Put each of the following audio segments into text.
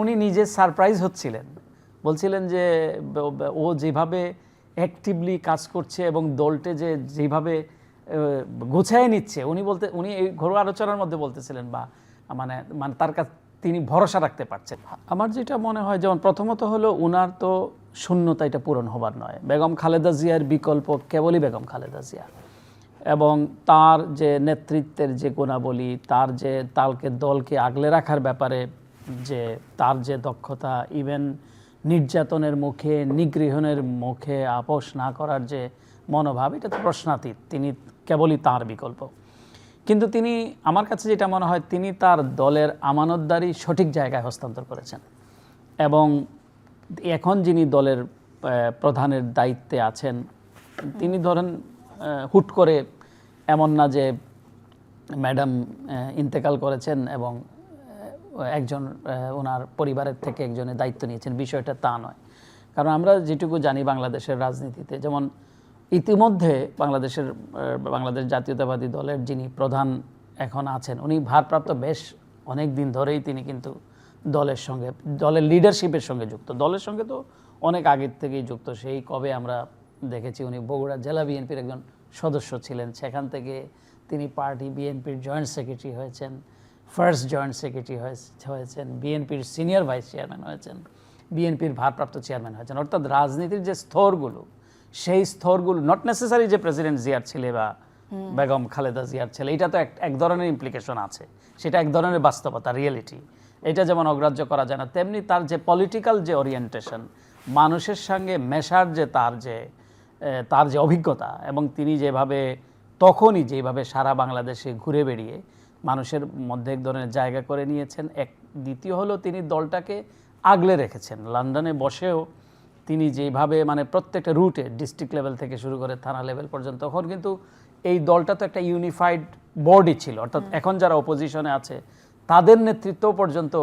উনি নিজে সারপ্রাইজ হচ্ছিলেন, বলছিলেন যে ও যেভাবে অ্যাক্টিভলি কাজ করছে এবং দলটে যেভাবে গুছায় নিচ্ছে, উনি এই ঘরোয়া আলোচনার মধ্যে বলতেছিলেন বা মানে মানে তার কাছে তিনি ভরসা রাখতে পারছেন। আমার যেটা মনে হয়, যেমন প্রথমত হলো উনার তো শূন্যতা এটা পূরণ হবার নয়। বেগম খালেদা জিয়ার বিকল্প কেবলই বেগম খালেদা জিয়া, এবং তার যে নেতৃত্বের যে গুণাবলী, তার যে দলকে আগলে রাখার ব্যাপারে যে তার যে দক্ষতা, ইভেন নির্যাতনের মুখে, নিগৃহণের মুখে আপোষ না করার যে মনোভাব, এটা তো প্রশ্নাতীত। তিনি কেবলই তার বিকল্প। কিন্তু তিনি, আমার কাছে যেটা মনে হয়, তিনি তার দলের আমানতদারি সঠিক জায়গায় হস্তান্তর করেছেন, এবং এখন যিনি দলের প্রধানের দায়িত্বে আছেন, তিনি ধরেন হুট করে এমন না যে ম্যাডাম ইন্তেকাল করেছেন এবং একজন ওনার পরিবারের থেকে একজনের দায়িত্ব নিয়েছেন, বিষয়টা তা নয়। কারণ আমরা যেটুকু জানি বাংলাদেশের রাজনীতিতে, যেমন ইতিমধ্যে বাংলাদেশ জাতীয়তাবাদী দলের যিনি প্রধান এখন আছেন, উনি ভারপ্রাপ্ত বেশ অনেক দিন ধরেই তিনি কিন্তু দলের সঙ্গে, দলের লিডারশিপের সঙ্গে যুক্ত। দলের সঙ্গে তো অনেক আগের থেকেই যুক্ত। সেই কবে আমরা দেখেছি উনি বগুড়া জেলা বিএনপির একজন সদস্য ছিলেন, সেখান থেকে তিনি পার্টি বিএনপির জয়েন্ট সেক্রেটারি হয়েছেন, ফার্স্ট জয়েন্ট সেক্রেটারি হয়েছেন, বিএনপির সিনিয়র ভাইস চেয়ারম্যান হয়েছেন, বিএনপির ভারপ্রাপ্ত চেয়ারম্যান হয়েছেন। অর্থাৎ রাজনীতির যে স্তরগুলো, সেই স্তরগুলো নট নেসেসারি যে প্রেসিডেন্ট জিয়ার ছেলে বা বেগম খালেদা জিয়ার ছেলে, এটা তো এক ধরনের ইমপ্লিকেশন আছে, সেটা এক ধরনের বাস্তবতা, রিয়েলিটি। এটা যেমন অগ্রাহ্য করা যায় না, তেমনি তার যে পলিটিক্যাল যে ওরিয়েন্টেশন, মানুষের সঙ্গে মেশার যে তার যে অভিজ্ঞতা, এবং তিনি তখনই যেভাবে সারা বাংলাদেশে ঘুরে বেড়িয়ে মানুষের মধ্যে এক ধরনের জায়গা করে নিয়েছেন। দ্বিতীয় হলো তিনি দলটাকে আগলে রেখেছেন। লন্ডনে বসেও তিনি যেভাবে মানে প্রত্যেকটা রুটে, ডিস্ট্রিক্ট লেভেল থেকে শুরু করে থানা লেভেল পর্যন্ত, তখন কিন্তু এই দলটা তো একটা ইউনিফাইড বডি ছিল। অর্থাৎ এখন যারা অপোজিশনে আছে তাদের নেতৃত্ব পর্যন্ত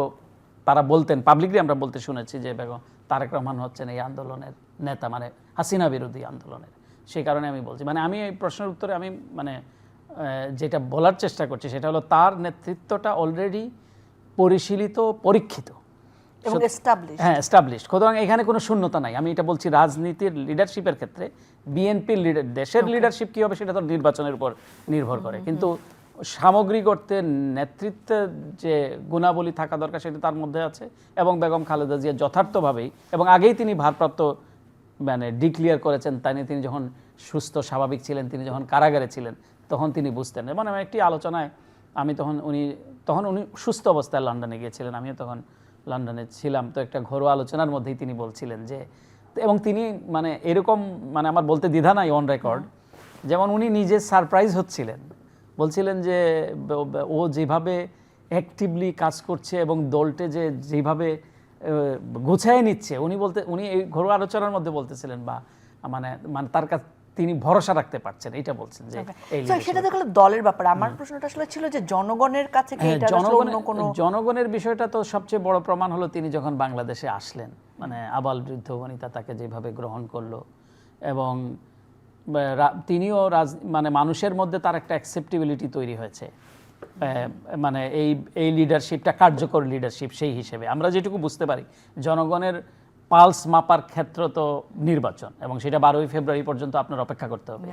তারা বলতেন, পাবলিকলি আমরা বলতে শুনেছি যে বেগম তারেক রহমান হচ্ছেন এই আন্দোলনের নেতা, মানে হাসিনা বিরোধী আন্দোলনের। সেই কারণে আমি বলছি, মানে আমি এই প্রশ্নের উত্তরে আমি যেটা বলার চেষ্টা করছি সেটা হলো তার নেতৃত্বটা অলরেডি পরিশীলিত, পরীক্ষিত এবং এস্টাবলিশড। সুতরাং এখানে কোনো শূন্যতা নাই। আমি এটা বলছি রাজনীতির লিডারশিপের ক্ষেত্রে বিএনপির দেশের লিডারশিপ কী হবে সেটা তো নির্বাচনের উপর নির্ভর করে, কিন্তু সামগ্রিক অর্থে নেতৃত্বের যে গুণাবলী থাকা দরকার সেটা তার মধ্যে আছে। এবং বেগম খালেদা জিয়া যথার্থভাবেই, এবং আগেই তিনি ভারপ্রাপ্ত ডিক্লিয়ার করেছেন, তিনি যখন সুস্থ স্বাভাবিক ছিলেন, তিনি যখন কারাগারে ছিলেন, তখন তিনি বুঝতেন। এবং একটি আলোচনায় তখন উনি সুস্থ অবস্থায় লন্ডনে গিয়েছিলেন, আমিও তখন লন্ডনে ছিলাম, তো একটা ঘরোয়া আলোচনার মধ্যেই তিনি বলছিলেন যে, এবং তিনি এরকম আমার বলতে দ্বিধা নাই অন রেকর্ড, যেমন উনি নিজে সারপ্রাইজ হচ্ছিলেন, বলছিলেন যে ও যেভাবে অ্যাক্টিভলি কাজ করছে এবং দলটে যেভাবে গুছায় নিচ্ছে, উনি এই ঘরোয়া আলোচনার মধ্যে বলতেছিলেন বা তার কাছে তিনি ভরসা রাখতে পারছেন, এটা বলছেন যে সেটা তো দলের ব্যাপার। আমার প্রশ্নটা আসলে ছিল যে জনগণের কাছে কি এটা জনগণের বিষয়টা তো সবচেয়ে বড় প্রমাণ হলো তিনি যখন বাংলাদেশে আসলেন, আবাল বৃদ্ধ বনিতা তাকে যেভাবে গ্রহণ করলো, এবং তিনিও মানুষের মধ্যে তার একটা অ্যাকসেপ্টেবিলিটি তৈরি হয়েছে, এই লিডারশিপটা কার্যকর লিডারশিপ। সেই হিসেবে আমরা যেটুকু বুঝতে পারি, জনগণের পালস মাপার ক্ষেত্র তো নির্বাচন, এবং সেটা 12ই ফেব্রুয়ারি পর্যন্ত আপনার অপেক্ষা করতে হবে।